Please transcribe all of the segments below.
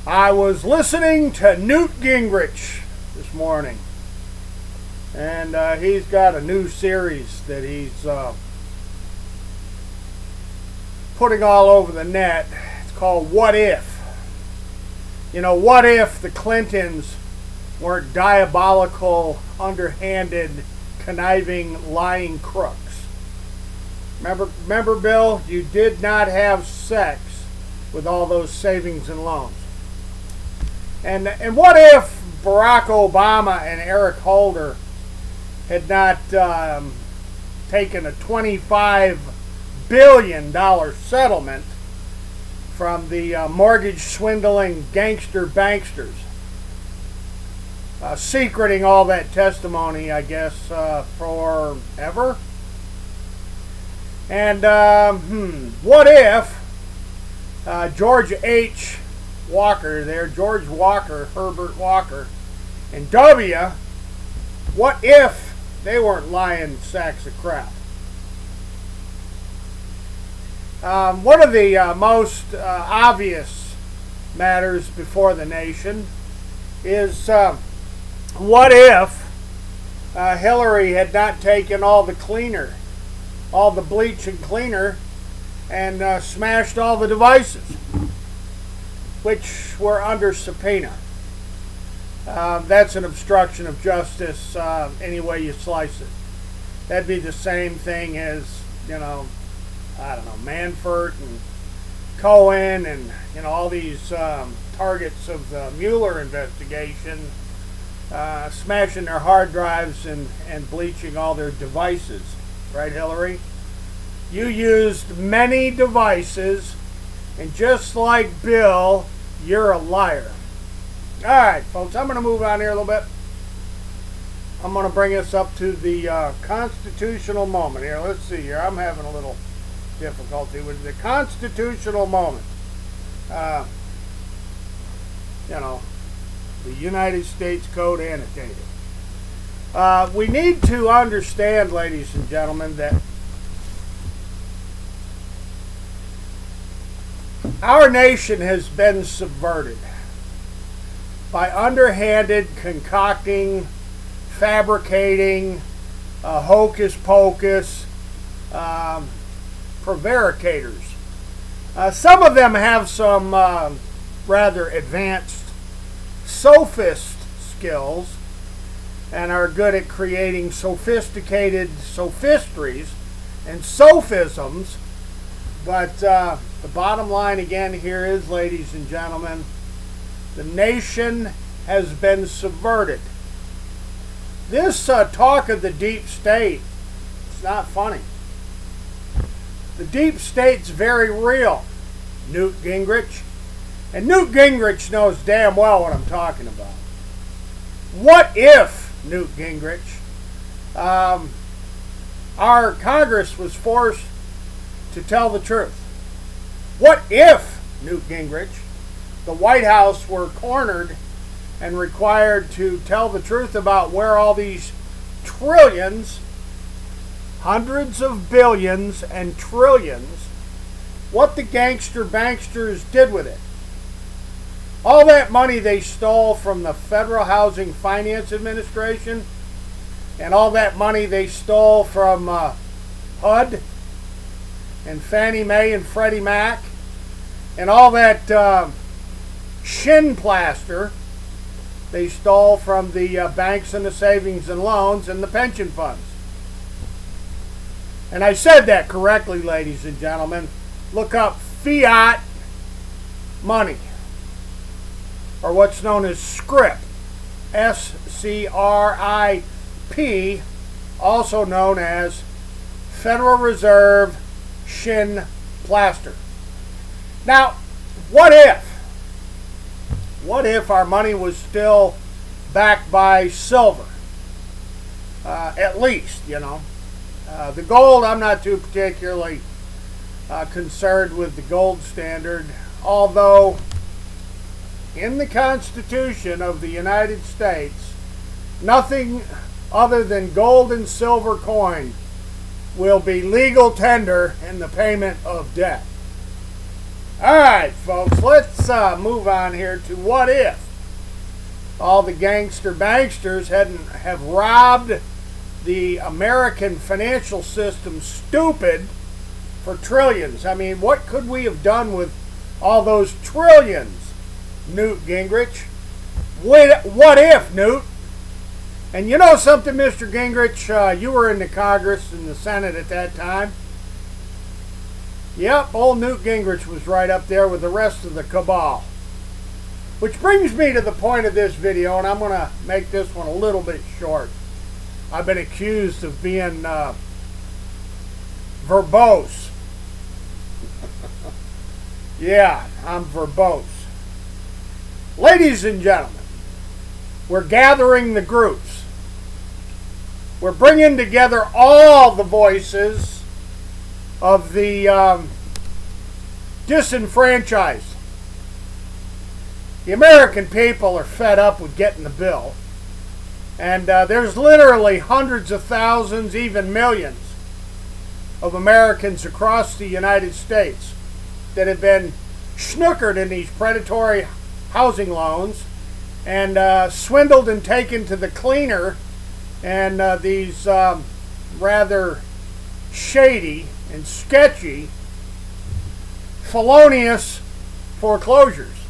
I was listening to Newt Gingrich this morning, and he's got a new series that he's putting all over the net. It's called What If? You know, what if the Clintons weren't diabolical, underhanded, conniving, lying crooks? Remember, Bill, you did not have sex with all those savings and loans. And what if Barack Obama and Eric Holder had not taken a $25 billion settlement from the mortgage swindling gangster banksters, secreting all that testimony, I guess, forever? And what if George H. Walker there, George Walker, Herbert Walker, and W, what if they weren't lying sacks of crap? One of the most obvious matters before the nation is what if Hillary had not taken all the cleaner, all the bleach and cleaner, and smashed all the devices, which were under subpoena. That's an obstruction of justice any way you slice it. That'd be the same thing as, you know, I don't know, Manafort and Cohen and, you know, all these targets of the Mueller investigation, smashing their hard drives and bleaching all their devices. Right, Hillary? You used many devices, and just like Bill, you're a liar. All right, folks, I'm going to move on here a little bit. I'm going to bring us up to the constitutional moment here. Let's see here. I'm having a little difficulty with the constitutional moment. You know, the United States Code annotated. We need to understand, ladies and gentlemen, that our nation has been subverted by underhanded, concocting, fabricating, hocus pocus, prevaricators. Some of them have some rather advanced sophist skills and are good at creating sophisticated sophistries and sophisms. But the bottom line again here is, ladies and gentlemen, the nation has been subverted. This talk of the deep state, it's not funny. The deep state's very real, Newt Gingrich. And Newt Gingrich knows damn well what I'm talking about. What if, Newt Gingrich, our Congress was forced to tell the truth? What if, Newt Gingrich, the White House were cornered and required to tell the truth about where all these trillions, hundreds of billions and trillions, what the gangster banksters did with it? All that money they stole from the Federal Housing Finance Administration, and all that money they stole from HUD and Fannie Mae and Freddie Mac, and all that shin plaster they stole from the banks and the savings and loans and the pension funds. And I said that correctly, ladies and gentlemen. Look up fiat money, or what's known as scrip, S-C-R-I-P, also known as Federal Reserve shin plaster. Now, what if? What if our money was still backed by silver? At least, you know. The gold, I'm not too particularly concerned with the gold standard, although in the Constitution of the United States, nothing other than gold and silver coin will be legal tender in the payment of debt. Alright, folks, let's move on here to what if all the gangster banksters have robbed the American financial system stupid for trillions. I mean, what could we have done with all those trillions, Newt Gingrich? What if, Newt? And you know something, Mr. Gingrich? You were in the Congress and the Senate at that time. Yep, old Newt Gingrich was right up there with the rest of the cabal. Which brings me to the point of this video, and I'm going to make this one a little bit short. I've been accused of being verbose. Yeah, I'm verbose. Ladies and gentlemen, we're gathering the groups. We're bringing together all the voices of the disenfranchised. The American people are fed up with getting the bill. And there's literally hundreds of thousands, even millions of Americans across the United States that have been snookered in these predatory housing loans and swindled and taken to the cleaner and these rather shady and sketchy, felonious foreclosures.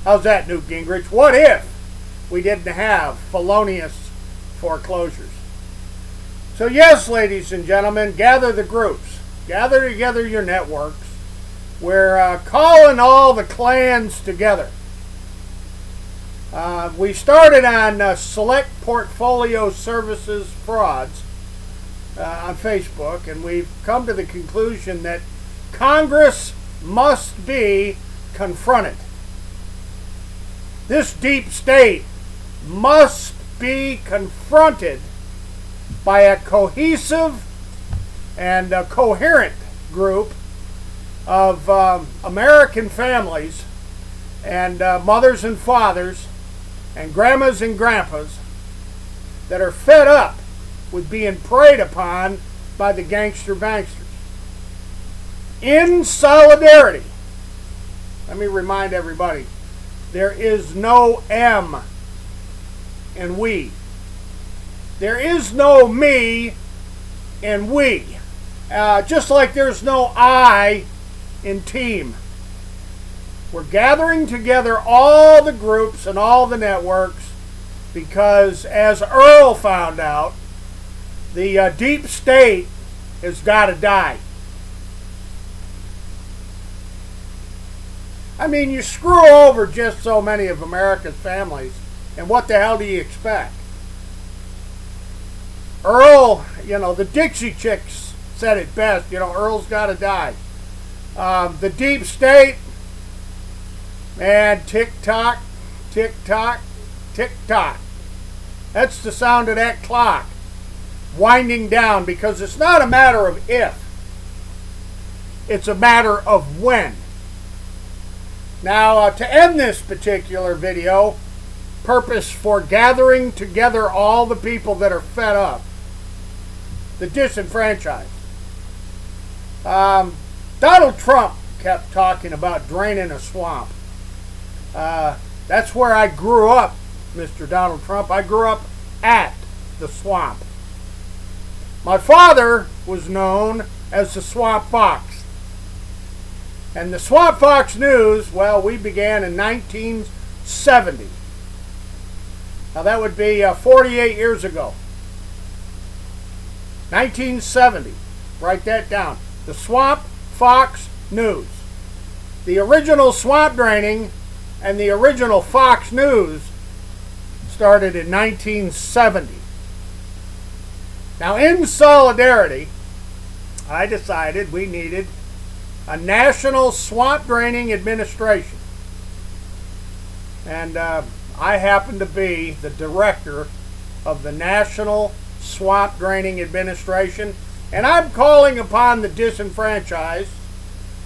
How's that, Newt Gingrich? What if we didn't have felonious foreclosures? So yes, ladies and gentlemen, gather the groups. Gather together your networks. We're calling all the clans together. We started on Select Portfolio Services Frauds on Facebook, and we've come to the conclusion that Congress must be confronted. This deep state must be confronted by a cohesive and a coherent group of American families and mothers and fathers and grandmas and grandpas that are fed up with being preyed upon by the gangster banksters. In solidarity, let me remind everybody, there is no M in we. There is no me in we. Just like there's no I in team. We're gathering together all the groups and all the networks because, as Earl found out, the deep state has got to die. I mean, you screw over just so many of America's families, and what the hell do you expect? Earl, you know, the Dixie Chicks said it best, you know, Earl's got to die. The deep state, man, tick-tock, tick-tock, tick-tock. That's the sound of that clock winding down, because it's not a matter of if, it's a matter of when. Now, to end this particular video, purpose for gathering together all the people that are fed up, the disenfranchised. Donald Trump kept talking about draining a swamp. That's where I grew up, Mr. Donald Trump. I grew up at the swamp. My father was known as the Swamp Fox. And the Swamp Fox News, well, we began in 1970. Now that would be 48 years ago. 1970. Write that down. The Swamp Fox News. The original swamp draining and the original Fox News started in 1970. Now, in solidarity, I decided we needed a national swamp draining administration. And I happen to be the director of the National Swamp Draining Administration. And I'm calling upon the disenfranchised,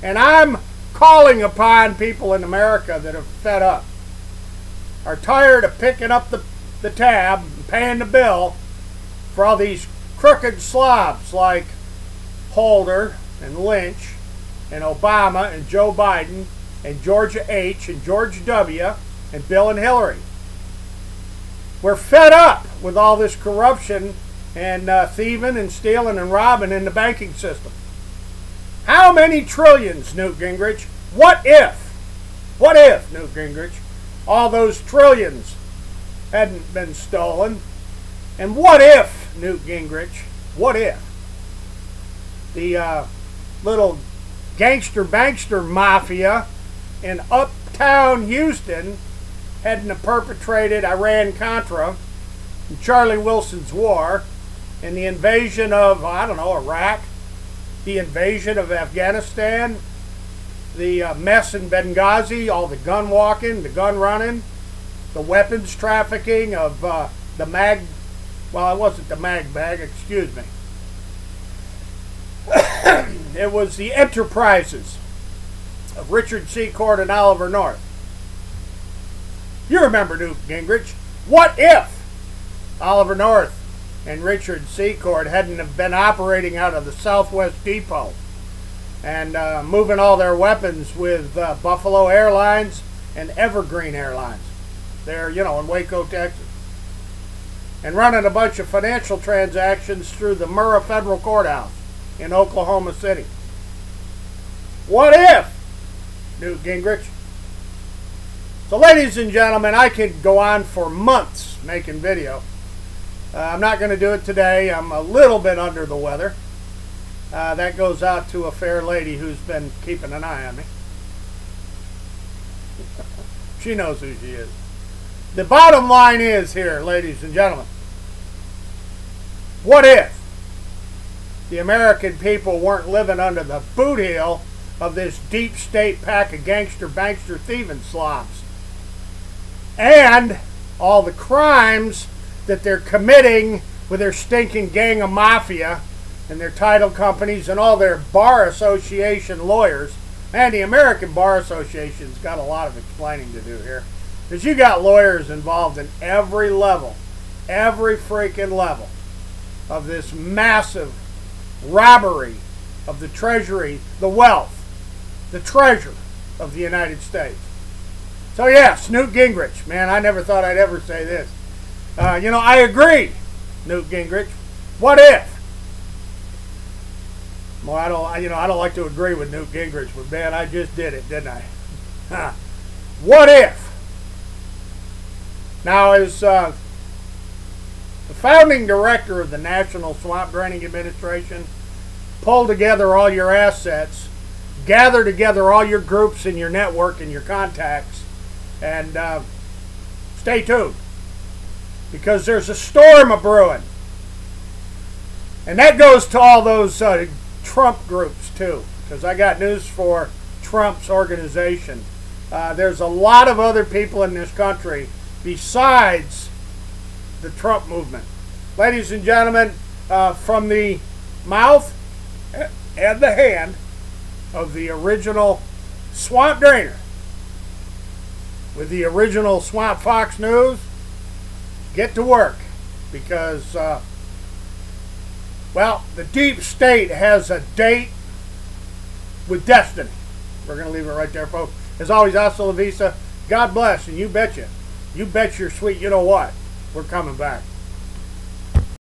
and I'm calling upon people in America that are fed up, are tired of picking up the tab and paying the bill for all these crooked slobs like Holder and Lynch and Obama and Joe Biden and Georgia H. and George W. and Bill and Hillary. We're fed up with all this corruption and thieving and stealing and robbing in the banking system. How many trillions, Newt Gingrich? What if, Newt Gingrich, all those trillions hadn't been stolen? And what if, Newt Gingrich, what if the little gangster-bankster mafia in uptown Houston hadn't perpetrated Iran-Contra and Charlie Wilson's war and the invasion of, I don't know, Iraq, the invasion of Afghanistan, the mess in Benghazi, all the gun walking, the gun running, the weapons trafficking of the mag, well, it wasn't the mag bag, excuse me. It was the enterprises of Richard Secord and Oliver North. You remember Newt Gingrich. What if Oliver North and Richard Secord hadn't have been operating out of the Southwest Depot and moving all their weapons with Buffalo Airlines and Evergreen Airlines there, you know, in Waco, Texas, and running a bunch of financial transactions through the Murrah Federal Courthouse in Oklahoma City? What if, Newt Gingrich? So, ladies and gentlemen, I could go on for months making video. I'm not going to do it today. I'm a little bit under the weather. That goes out to a fair lady who's been keeping an eye on me. She knows who she is. The bottom line is here, ladies and gentlemen. What if the American people weren't living under the boot heel of this deep state pack of gangster, bankster, thieving slobs? And all the crimes that they're committing with their stinking gang of mafia and their title companies and all their bar association lawyers. And the American Bar Association's got a lot of explaining to do here, because you got lawyers involved in every level, every freaking level of this massive robbery of the treasury, the wealth, the treasure of the United States. So yes, Newt Gingrich, man, I never thought I'd ever say this. You know, I agree, Newt Gingrich. What if? Well, I don't like to agree with Newt Gingrich, but man, I just did it, didn't I? Huh. What if? Now, as the founding director of the National Swamp Draining Administration, pull together all your assets, gather together all your groups and your network and your contacts, and stay tuned, because there's a storm a-brewing. And that goes to all those Trump groups too, because I got news for Trump's organization. There's a lot of other people in this country besides the Trump movement. Ladies and gentlemen, from the mouth and the hand of the original Swamp Drainer, with the original Swamp Fox News, get to work, because well, the deep state has a date with destiny. We're going to leave it right there, folks. As always, hasta la vista. God bless, and you betcha. You bet your sweet you know what. We're coming back.